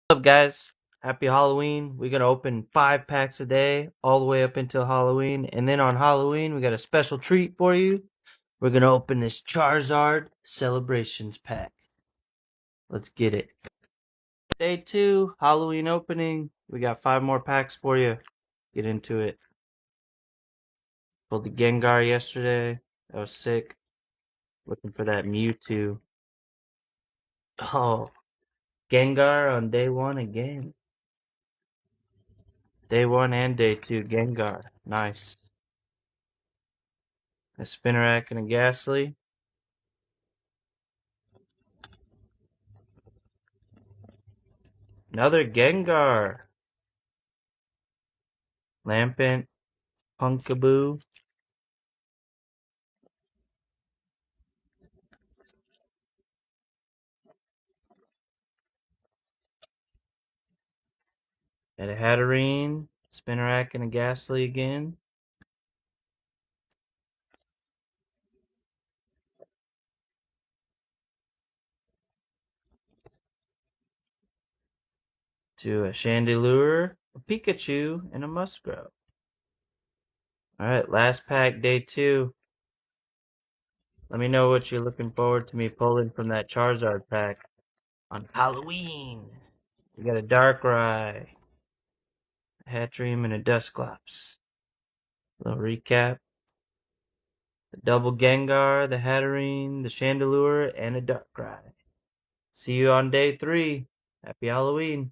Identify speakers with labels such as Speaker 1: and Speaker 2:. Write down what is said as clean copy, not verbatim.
Speaker 1: What's up, guys? Happy Halloween. We're gonna open 5 packs a day all the way up until Halloween, and then on Halloween we got a special treat for you. We're gonna open this Charizard Celebrations pack. Let's get it. Day 2, Halloween opening. We got 5 more packs for you. Get into it. Pulled the Gengar yesterday. That was sick. Looking for that Mewtwo. Oh, Gengar on day 1 again. Day 1 and day 2, Gengar. Nice. A Spinnerack and a Ghastly. Another Gengar. Lampent. Punkaboo. And a Hatterene. Spinnerack and a Ghastly again. To a Chandelure, a Pikachu, and a Muskrat. Alright, last pack, day 2. Let me know what you're looking forward to me pulling from that Charizard pack on Halloween. We got a Darkrai, a Hatterene, and a Dusclops. Little recap. The double Gengar, the Hatterene, the Chandelure, and a Darkrai. See you on day 3. Happy Halloween.